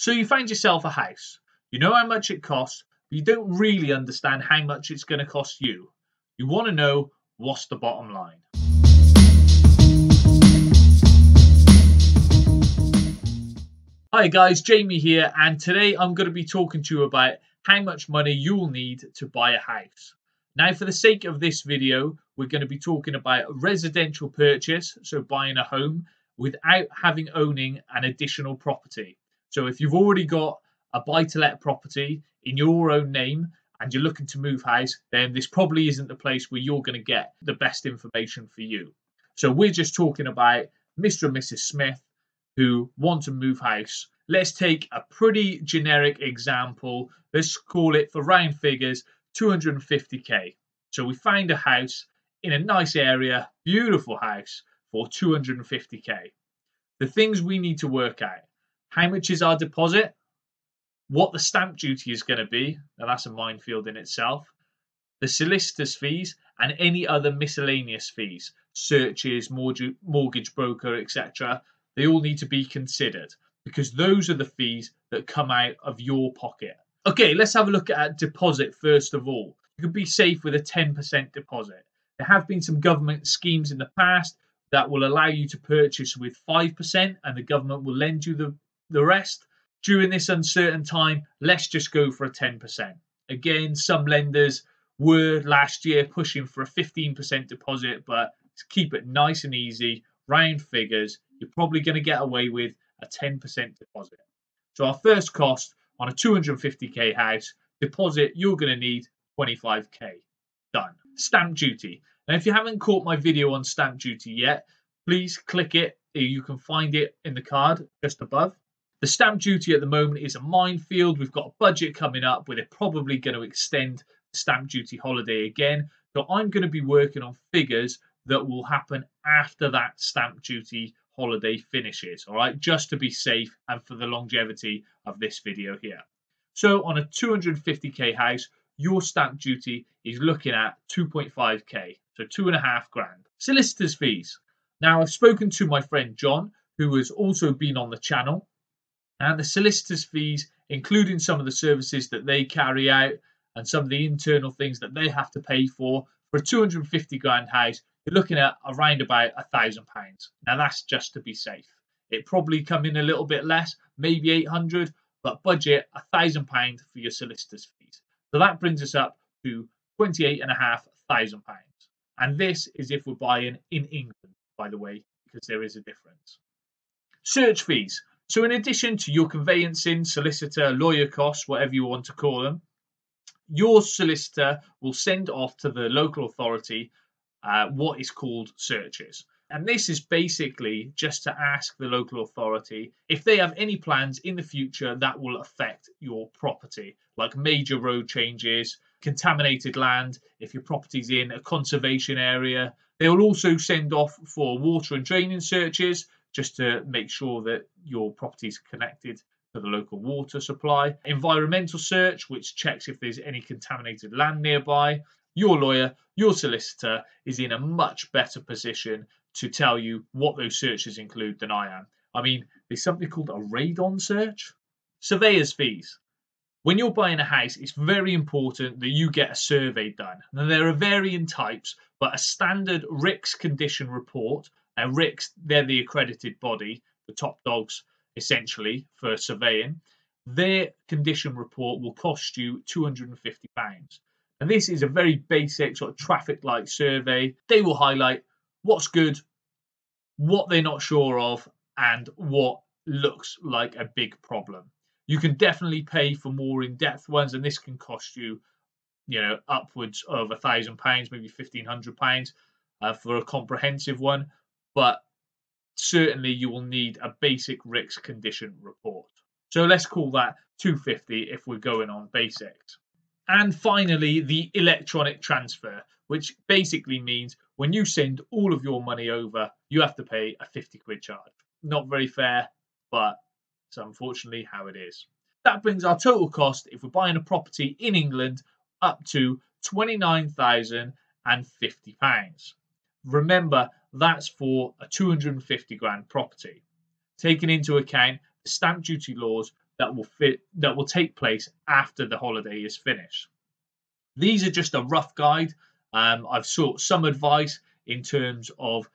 So you find yourself a house. You know how much it costs, but you don't really understand how much it's going to cost you. You want to know what's the bottom line. Hi guys, Jamie here, and today I'm going to be talking to you about how much money you'll need to buy a house. Now, for the sake of this video, we're going to be talking about a residential purchase, so buying a home without owning an additional property. So if you've already got a buy-to-let property in your own name and you're looking to move house, then this probably isn't the place where you're going to get the best information for you. So we're just talking about Mr. and Mrs. Smith who want to move house. Let's take a pretty generic example. Let's call it, for round figures, 250k. So we find a house in a nice area, beautiful house, for 250k. The things we need to work out: how much is our deposit, what the stamp duty is going to be, now that's a minefield in itself, the solicitor's fees, and any other miscellaneous fees, searches, mortgage broker, etc. They all need to be considered because those are the fees that come out of your pocket. Okay, let's have a look at deposit first of all. You can be safe with a 10% deposit. There have been some government schemes in the past that will allow you to purchase with 5% and the government will lend you the rest. During this uncertain time, let's just go for a 10%. Again, some lenders were last year pushing for a 15% deposit, but to keep it nice and easy, round figures, you're probably going to get away with a 10% deposit. So our first cost on a 250k house, deposit, you're going to need 25k. Done. Stamp duty. Now, if you haven't caught my video on stamp duty yet, please click it. You can find it in the card just above. The stamp duty at the moment is a minefield. We've got a budget coming up where they're probably going to extend the stamp duty holiday again. So I'm going to be working on figures that will happen after that stamp duty holiday finishes, all right, just to be safe and for the longevity of this video here. So on a 250k house, your stamp duty is looking at 2.5k, so 2.5 grand. Solicitor's fees. Now, I've spoken to my friend John, who has also been on the channel, and the solicitor's fees, including some of the services that they carry out and some of the internal things that they have to pay for a 250 grand house, you're looking at around about £1,000. Now that's just to be safe. It probably come in a little bit less, maybe 800, but budget £1,000 for your solicitor's fees. So that brings us up to £28,500. And this is if we're buying in England, by the way, because there is a difference. Search fees. So in addition to your conveyancing, solicitor, lawyer costs, whatever you want to call them, your solicitor will send off to the local authority what is called searches. And this is basically just to ask the local authority if they have any plans in the future that will affect your property, like major road changes, contaminated land, if your property's in a conservation area. They will also send off for water and draining searches, just to make sure that your property is connected to the local water supply. Environmental search, which checks if there's any contaminated land nearby. Your lawyer, your solicitor, is in a much better position to tell you what those searches include than I am. I mean, there's something called a radon search. Surveyors fees. When you're buying a house, it's very important that you get a survey done. Now, there are varying types, but a standard RICS condition report, and RICS, they're the accredited body, the top dogs essentially for surveying, their condition report will cost you £250. And this is a very basic sort of traffic light survey. They will highlight what's good, what they're not sure of, and what looks like a big problem. You can definitely pay for more in-depth ones, and this can cost you, upwards of £1,000, maybe £1,500 for a comprehensive one. But certainly you will need a basic RICS condition report. So let's call that 250 if we're going on basics. And finally, the electronic transfer, which basically means when you send all of your money over, you have to pay a 50 quid charge. Not very fair, but it's unfortunately how it is. That brings our total cost, if we're buying a property in England, up to £29,050. Remember, that's for a 250 grand property. Taking into account the stamp duty laws that will take place after the holiday is finished. These are just a rough guide. I've sought some advice in terms of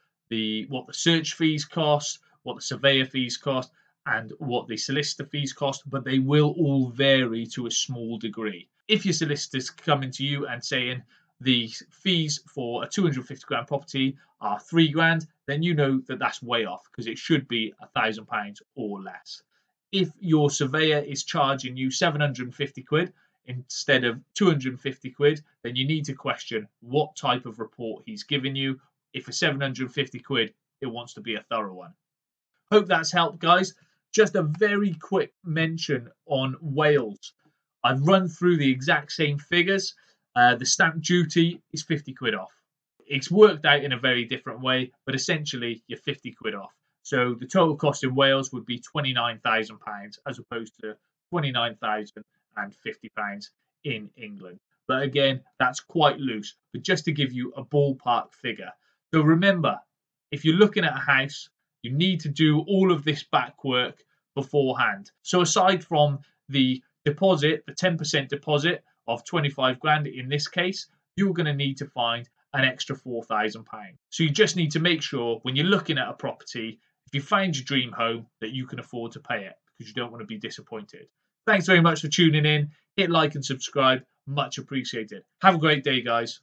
what the search fees cost, what the surveyor fees cost, and what the solicitor fees cost, but they will all vary to a small degree. If your solicitor's coming to you and saying the fees for a 250 grand property are £3,000, then you know that that's way off, because it should be £1,000 or less. If your surveyor is charging you 750 quid instead of 250 quid, then you need to question what type of report he's giving you. If for 750 quid, it wants to be a thorough one. Hope that's helped, guys. Just a very quick mention on Wales. I've run through the exact same figures. The stamp duty is 50 quid off. It's worked out in a very different way, but essentially you're 50 quid off. So the total cost in Wales would be £29,000 as opposed to £29,050 in England. But again, that's quite loose. But just to give you a ballpark figure. So remember, if you're looking at a house, you need to do all of this back work beforehand. So aside from the deposit, the 10% deposit of 25 grand in this case, you're going to need to find an extra £4,000. So you just need to make sure when you're looking at a property, if you find your dream home, that you can afford to pay it, because you don't want to be disappointed. Thanks very much for tuning in. Hit like and subscribe. Much appreciated. Have a great day, guys.